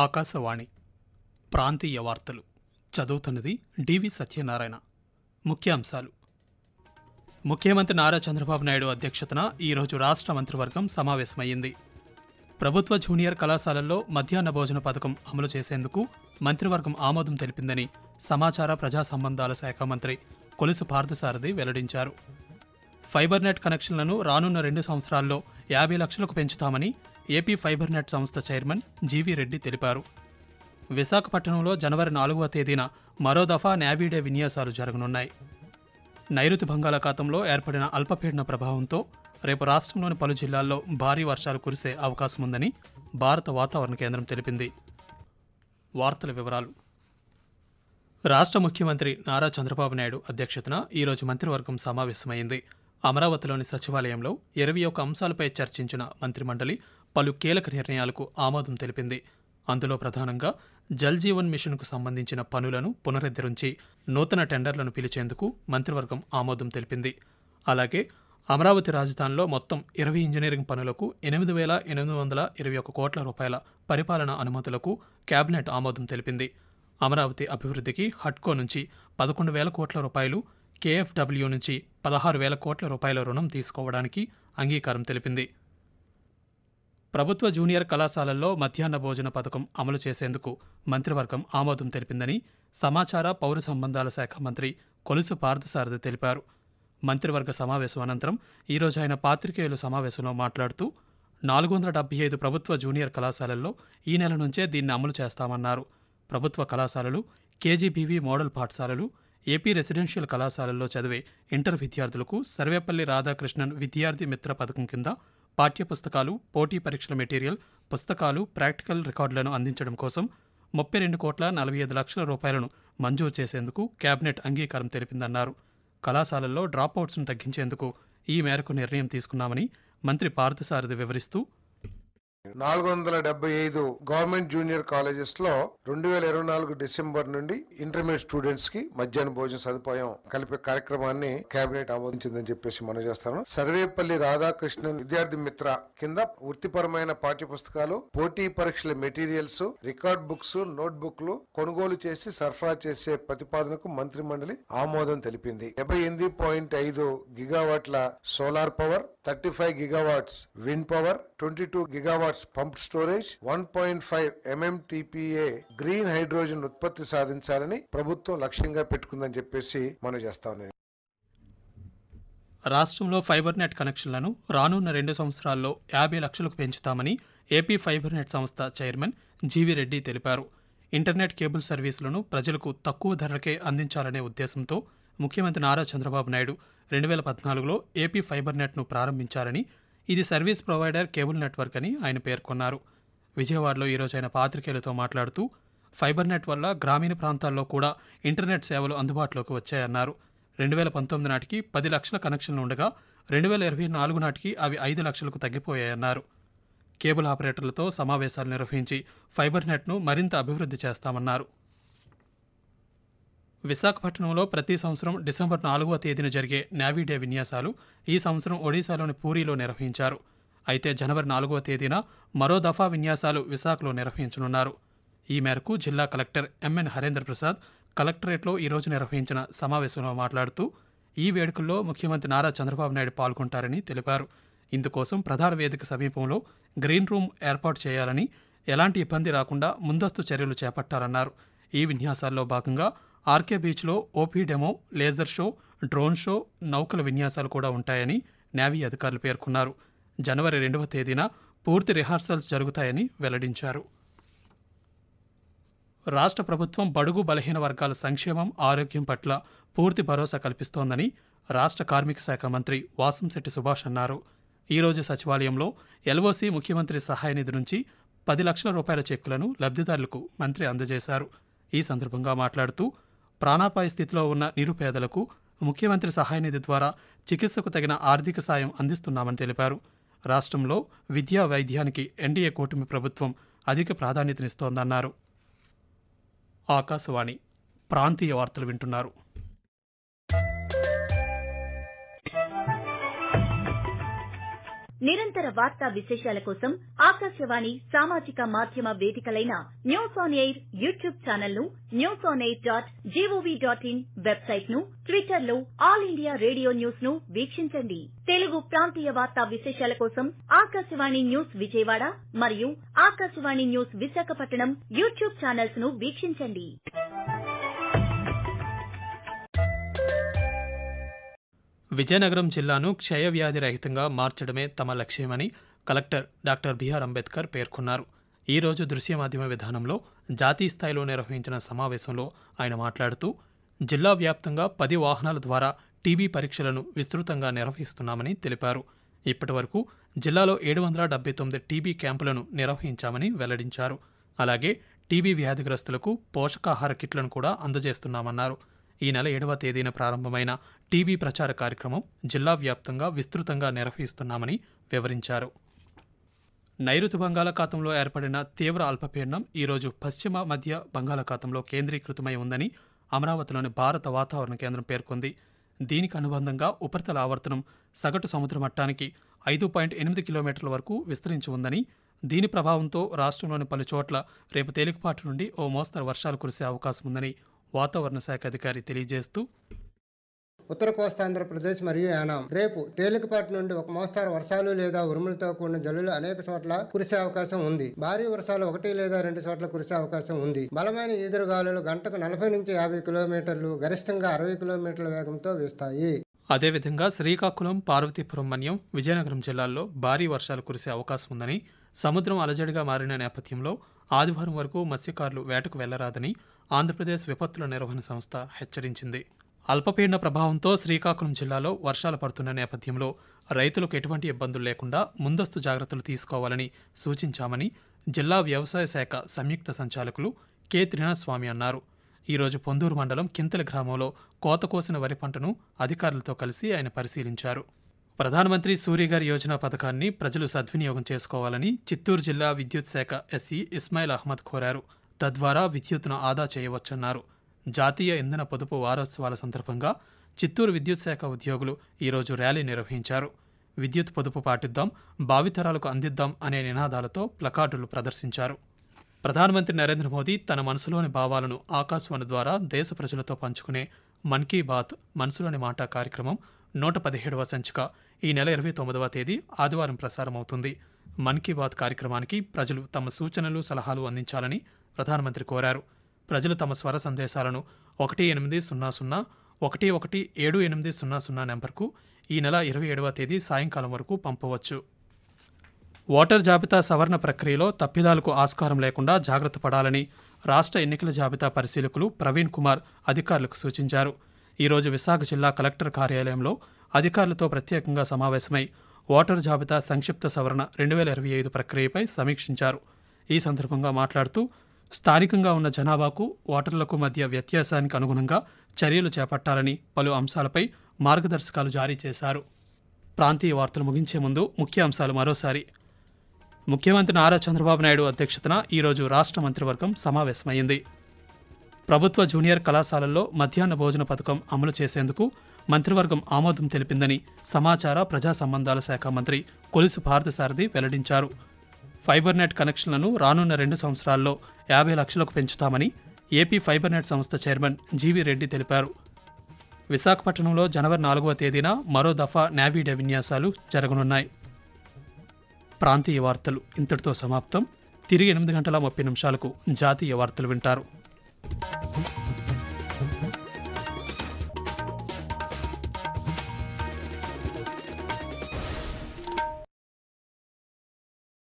ఆకాశవాణి ప్రాంతీయ వార్తలు చదువుతున్నది డివి సత్యనారాయణ. ముఖ్యాంశాలు. ముఖ్యమంత్రి నారా చంద్రబాబు నాయుడు అధ్యక్షతన ఈరోజు రాష్ట్ర మంత్రివర్గం సమావేశమైంది. ప్రభుత్వ జూనియర్ కళాశాలల్లో మధ్యాహ్న భోజన పథకం అమలు చేసేందుకు మంత్రివర్గం ఆమోదం తెలిపిందని సమాచార ప్రజా సంబంధాల శాఖ మంత్రి కొలుసు పార్థసారథి వెల్లడించారు. ఫైబర్నెట్ కనెక్షన్లను రానున్న 2 సంవత్సరాల్లో 50 లక్షలకు పెంచుతామని ఏపీ ఫైబర్నెట్ సంస్థ చైర్మన్ జీవీ రెడ్డి తెలిపారు. విశాఖపట్నంలో జనవరి 4వ తేదీన మరో దఫా నేవీ డే విన్యాసాలు జరగనున్నాయి. నైరుతి బంగాళాఖాతంలో ఏర్పడిన అల్పపీడన ప్రభావంతో రేపు రాష్ట్రంలోని పలు జిల్లాల్లో భారీ వర్షాలు కురిసే అవకాశముందని భారత వాతావరణ కేంద్రం తెలిపింది. వార్తల వివరాలు. రాష్ట్ర ముఖ్యమంత్రి నారా చంద్రబాబు నాయుడు అధ్యక్షతన ఈరోజు మంత్రివర్గం సమావేశమైంది. అమరావతిలోని సచివాలయంలో 21 అంశాలపై చర్చించిన మంత్రిమండలి పలు కీలక నిర్ణయాలకు ఆమోదం తెలిపింది. అందులో ప్రధానంగా జల్ జీవన్ మిషన్కు సంబంధించిన పనులను పునరుద్ధరించి నూతన టెండర్లను పిలిచేందుకు మంత్రివర్గం ఆమోదం తెలిపింది. అలాగే అమరావతి రాజధానిలో మొత్తం 20 ఇంజనీరింగ్ పనులకు 8,821 కోట్ల రూపాయల పరిపాలనా అనుమతులకు కేబినెట్ ఆమోదం తెలిపింది. అమరావతి అభివృద్ధికి హడ్కో నుంచి 11,000 కోట్ల రూపాయలు, కేఎఫ్డబ్ల్యూ నుంచి 16,000 కోట్ల రూపాయల రుణం తీసుకోవడానికి అంగీకారం తెలిపింది. ప్రభుత్వ జూనియర్ కళాశాలల్లో మధ్యాహ్న భోజన పథకం అమలు చేసేందుకు మంత్రివర్గం ఆమోదం తెలిపిందని సమాచార పౌర సంబంధాల శాఖ మంత్రి కొలుసు పార్థసారథి తెలిపారు. మంత్రివర్గ సమావేశం అనంతరం ఈరోజు ఆయన పాత్రికేయుల సమావేశంలో మాట్లాడుతూ 475 ప్రభుత్వ జూనియర్ కళాశాలల్లో ఈ నెల నుంచే దీన్ని అమలు చేస్తామన్నారు. ప్రభుత్వ కళాశాలలు, కేజీబీవీ మోడల్ పాఠశాలలు, ఏపీ రెసిడెన్షియల్ కళాశాలల్లో చదివే ఇంటర్ విద్యార్థులకు సర్వేపల్లి రాధాకృష్ణన్ విద్యార్థి మిత్ర పథకం కింద పాఠ్యపుస్తకాలు, పోటీ పరీక్షల మెటీరియల్, పుస్తకాలు, ప్రాక్టికల్ రికార్డులను అందించడం కోసం 32,45 లక్షల రూపాయలను మంజూరు చేసేందుకు కేబినెట్ అంగీకారం తెలిపిందన్నారు. కళాశాలల్లో డ్రాపౌట్స్ను తగ్గించేందుకు ఈ మేరకు నిర్ణయం తీసుకున్నామని మంత్రి పార్థసారథి వివరిస్తూ 475 గవర్నమెంట్ జూనియర్ కాలేజెస్ లో 2024 డిసెంబర్ నుండి ఇంటర్మీడియట్ స్టూడెంట్స్ కి మధ్యాహ్న భోజన సదుపాయం కలిపే కార్యక్రమాన్ని కేబినెట్ ఆమోదించిందని చెప్పేసి మనం చేస్తాను. సర్వేపల్లి రాధాకృష్ణన్ విద్యార్థి మిత్ర కింద వృత్తిపరమైన పాఠ్య పుస్తకాలు, పోటీ పరీక్షల మెటీరియల్స్, రికార్డ్ బుక్స్, నోట్ బుక్లు కొనుగోలు చేసి సరఫరా చేసే ప్రతిపాదనకు మంత్రి మండలి ఆమోదం తెలిపింది. 78.5 గిగావాట్ల solar power, 35 gigawatts wind power, 22 gigawatts pump storage, 1.5 MMTPA green hydrogen ఉత్పత్తి సాధించాలని ప్రభుత్వం లక్ష్యంగా పెట్టుకుందని చెప్పేసి మనం చేస్తాం. రాష్ట్రంలో ఫైబర్నెట్ కనెక్షన్లను రానున్న 2 సంవత్సరాల్లో 50 లక్షలకు పెంచుతామని ఏపీ ఫైబర్నెట్ సంస్థ చైర్మన్ జీవీ రెడ్డి తెలిపారు. ఇంటర్నెట్ కేబుల్ సర్వీసులను ప్రజలకు తక్కువ ధరలకే అందించాలనే ఉద్దేశంతో ముఖ్యమంత్రి నారా చంద్రబాబు నాయుడు 2014లో ఏపీ ఫైబర్నెట్ను ప్రారంభించారని, ఇది సర్వీస్ ప్రొవైడర్ కేబుల్ నెట్వర్క్ అని ఆయన పేర్కొన్నారు. విజయవాడలో ఈరోజు ఆయన పాత్రికేయులతో మాట్లాడుతూ ఫైబర్నెట్ వల్ల గ్రామీణ ప్రాంతాల్లో కూడా ఇంటర్నెట్ సేవలు అందుబాటులోకి వచ్చాయన్నారు. 2019 నాటికి 10 లక్షల కనెక్షన్లు ఉండగా 2024 నాటికి అవి 5 లక్షలకు తగ్గిపోయాయన్నారు. కేబుల్ ఆపరేటర్లతో సమావేశాలు నిర్వహించి ఫైబర్నెట్ను మరింత అభివృద్ధి చేస్తామన్నారు. విశాఖపట్నంలో ప్రతి సంవత్సరం డిసెంబర్ 4వ తేదీన జరిగే నేవీ డే విన్యాసాలు ఈ సంవత్సరం ఒడిశాలోని పూరీలో నిర్వహించారు. అయితే జనవరి 4వ తేదీన మరో దఫా విన్యాసాలు విశాఖలో నిర్వహించనున్నారు. ఈ మేరకు జిల్లా కలెక్టర్ ఎంఎన్ హరేంద్ర ప్రసాద్ కలెక్టరేట్లో ఈరోజు నిర్వహించిన సమావేశంలో మాట్లాడుతూ ఈ వేడుకల్లో ముఖ్యమంత్రి నారా చంద్రబాబు నాయుడు పాల్గొంటారని తెలిపారు. ఇందుకోసం ప్రధాన వేదిక సమీపంలో గ్రీన్ రూమ్ ఏర్పాటు చేయాలని, ఎలాంటి ఇబ్బంది రాకుండా ముందస్తు చర్యలు చేపట్టారన్నారు. ఈ విన్యాసాల్లో భాగంగా ఆర్కే బీచ్లో OP demo, laser show, drone show, నౌకల విన్యాసాలు కూడా ఉంటాయని నేవీ అధికారులు పేర్కొన్నారు. జనవరి 2వ తేదీన పూర్తి రిహార్సల్స్ జరుగుతాయని వెల్లడించారు. రాష్ట్ర ప్రభుత్వం బడుగు బలహీన వర్గాల సంక్షేమం, ఆరోగ్యం పట్ల పూర్తి భరోసా కల్పిస్తోందని రాష్ట్ర కార్మిక శాఖ మంత్రి వాసంశెట్టి సుభాష్ అన్నారు. ఈరోజు సచివాలయంలో ఎల్ఓసి ముఖ్యమంత్రి సహాయ నిధి నుంచి 10 లక్షల రూపాయల చెక్కులను లబ్ధిదారులకు మంత్రి అందజేశారు. ఈ సందర్భంగా మాట్లాడుతూ ప్రాణాపాయ స్థితిలో ఉన్న నిరుపేదలకు ముఖ్యమంత్రి సహాయ నిధి ద్వారా చికిత్సకు తగిన ఆర్థిక సాయం అందిస్తున్నామని తెలిపారు. రాష్ట్రంలో విద్యా, వైద్యానికి ఎన్డీఏ కూటమి ప్రభుత్వం అధిక ప్రాధాన్యతనిస్తోందన్నారు. ఆకాశవాణి ప్రాంతీయ వార్తలు వింటున్నారు. నిరంతర వార్తా విశేషాల కోసం ఆకాశవాణి సామాజిక మాధ్యమ వేదికలైన news on air YouTube channel ను, newsonair.gov.in వెబ్సైట్ ను, ట్విట్టర్ లో ఆల్ ఇండియా రేడియో న్యూస్ ను వీక్షించండి. తెలుగు ప్రాంతీయ వార్తా విశేషాల కోసం ఆకాశవాణి న్యూస్ విజయవాడ మరియు Akashvani news Visakhapatnam YouTube channels ను వీక్షించండి. విజయనగరం జిల్లాను క్షయవ్యాధి రహితంగా మార్చడమే తమ లక్ష్యమని కలెక్టర్ డాక్టర్ బిఆర్ అంబేద్కర్ పేర్కొన్నారు. ఈ రోజు దృశ్య మాధ్యమ విధానంలో జాతీయ స్థాయిలో నిర్వహించిన సమావేశంలో ఆయన మాట్లాడుతూ జిల్లా వ్యాప్తంగా 10 వాహనాల ద్వారా టీబీ పరీక్షలను విస్తృతంగా నిర్వహిస్తున్నామని తెలిపారు. ఇప్పటి వరకు జిల్లాలో 779 టీబీ క్యాంపులను నిర్వహించామని వెల్లడించారు. అలాగే టీబీ వ్యాధిగ్రస్తులకు పోషకాహార కిట్లను కూడా అందజేస్తున్నామన్నారు. ఈ నెల 7వ తేదీన ప్రారంభమైన టీబీ ప్రచార కార్యక్రమం జిల్లా వ్యాప్తంగా విస్తృతంగా నిర్వహిస్తున్నామని వివరించారు. నైరుతి బంగాళాఖాతంలో ఏర్పడిన తీవ్ర అల్పపీడనం ఈరోజు పశ్చిమ మధ్య బంగాళాఖాతంలో కేంద్రీకృతమై ఉందని అమరావతిలోని భారత వాతావరణ కేంద్రం పేర్కొంది. దీనికి అనుబంధంగా ఉపరితల ఆవర్తనం సగటు సముద్ర మట్టానికి 5.8 కిలోమీటర్ల వరకు విస్తరించి ఉందని, దీని ప్రభావంతో రాష్ట్రంలోని పలు చోట్ల రేపు తేలికపాటి నుండి ఓ మోస్తరు వర్షాలు కురిసే అవకాశం ఉందని వాతావరణ శాఖ అధికారి తెలియజేస్తూ, ఉత్తర కోస్తాంధ్రప్రదేశ్ మరియు యానాం రేపు తేలికపాటి నుండి ఒక మోస్తారు వర్షాలు లేదా ఉరుములతో కూడిన జల్లులు అనేక చోట్ల కురిసే అవకాశం ఉంది. భారీ వర్షాలు 1 లేదా 2 చోట్ల కురిసే అవకాశం ఉంది. బలమైన ఈదురుగాలులు గంటకు 40 నుంచి 50 కిలోమీటర్లు, గరిష్టంగా 60 కిలోమీటర్ల వేగంతో వీస్తాయి. అదేవిధంగా శ్రీకాకుళం, పార్వతీపురం మన్యం, విజయనగరం జిల్లాల్లో భారీ వర్షాలు కురిసే అవకాశం ఉందని, సముద్రం అలజడిగా మారిన నేపథ్యంలో ఆదివారం వరకు మత్స్యకారులు వేటకు వెళ్లరాదని ఆంధ్రప్రదేశ్ విపత్తుల నిర్వహణ సంస్థ హెచ్చరించింది. అల్పపీడన ప్రభావంతో శ్రీకాకుళం జిల్లాలో వర్షాలు పడుతున్న నేపథ్యంలో రైతులకు ఎటువంటి ఇబ్బందులు లేకుండా ముందస్తు జాగ్రత్తలు తీసుకోవాలని సూచించామని జిల్లా వ్యవసాయ శాఖ సంయుక్త సంచాలకులు కె త్రినాథస్వామి అన్నారు. ఈరోజు పొందూరు మండలం కింతల గ్రామంలో కోత కోసిన వరి పంటను అధికారులతో కలిసి ఆయన పరిశీలించారు. ప్రధానమంత్రి సూర్యఘర్ యోజన పథకాన్ని ప్రజలు సద్వినియోగం చేసుకోవాలని చిత్తూరు జిల్లా విద్యుత్ శాఖ ఎస్సీ ఇస్మాయిల్ అహ్మద్ కోరారు. తద్వారా విద్యుత్తును ఆదా చేయవచ్చన్నారు. జాతీయ ఇంధన పొదుపు వారోత్సవాల సందర్భంగా చిత్తూరు విద్యుత్ శాఖ ఉద్యోగులు ఈరోజు ర్యాలీ నిర్వహించారు. విద్యుత్ పొదుపు పాటిద్దాం, భావితరాలకు అందిద్దాం అనే నినాదాలతో ప్లకార్డులు ప్రదర్శించారు. ప్రధానమంత్రి నరేంద్ర మోదీ తన మనసులోని భావాలను ఆకాశవాణి ద్వారా దేశ ప్రజలతో పంచుకునే మన్ కీ బాత్ మనసులోని మాట కార్యక్రమం 117వ సంచిక ఈ నెల 29వ తేదీ ఆదివారం ప్రసారమవుతుంది. మన్ కీ బాత్ కార్యక్రమానికి ప్రజలు తమ సూచనలు, సలహాలు అందించాలని ప్రధానమంత్రి కోరారు. ప్రజలు తమ స్వర సందేశాలను 1800-117800 నెంబర్కు ఈ నెల 27వ తేదీ సాయంకాలం వరకు పంపవచ్చు. ఓటర్ జాబితా సవరణ ప్రక్రియలో తప్పిదాలకు ఆస్కారం లేకుండా జాగ్రత్త పడాలని రాష్ట్ర ఎన్నికల జాబితా పరిశీలకులు ప్రవీణ్ కుమార్ అధికారులకు సూచించారు. ఈరోజు విశాఖ జిల్లా కలెక్టర్ కార్యాలయంలో అధికారులతో ప్రత్యేకంగా సమావేశమై ఓటర్ జాబితా సంక్షిప్త సవరణ 2025 ప్రక్రియపై సమీక్షించారు. ఈ సందర్భంగా మాట్లాడుతూ స్థానికంగా ఉన్న జనాభాకు ఓటర్లకు మధ్య వ్యత్యాసానికి అనుగుణంగా చర్యలు చేపట్టాలని పలు అంశాలపై మార్గదర్శకాలు జారీ చేశారు. ప్రాంతీయ వార్తలు ముగించే ముందు ముఖ్య అంశాలు మరోసారి. ముఖ్యమంత్రి నారా చంద్రబాబు నాయుడు అధ్యక్షతన ఈరోజు రాష్ట్ర మంత్రివర్గం సమావేశమైంది. ప్రభుత్వ జూనియర్ కళాశాలల్లో మధ్యాహ్న భోజన పథకం అమలు చేసేందుకు మంత్రివర్గం ఆమోదం తెలిపిందని సమాచార ప్రజా సంబంధాల శాఖ మంత్రి కొలుసు పార్థసారథి వెల్లడించారు. ఫైబర్ నెట్ కనెక్షన్లను రానున్న 2 సంవత్సరాల్లో 50 లక్షలకు పెంచుతామని ఏపీ ఫైబర్ నెట్ సంస్థ చైర్మన్ జీవీ రెడ్డి తెలిపారు. విశాఖపట్నంలో జనవరి 4వ తేదీన మరో దఫా నేవీ డే విన్యాసాలు జరగనున్నాయి. ప్రాంతీయ వార్తలు ఇంతటితో సమాప్తం. తిరిగి 8 గంటల 30 నిమిషాలకు జాతీయ వార్తలు వింటారు.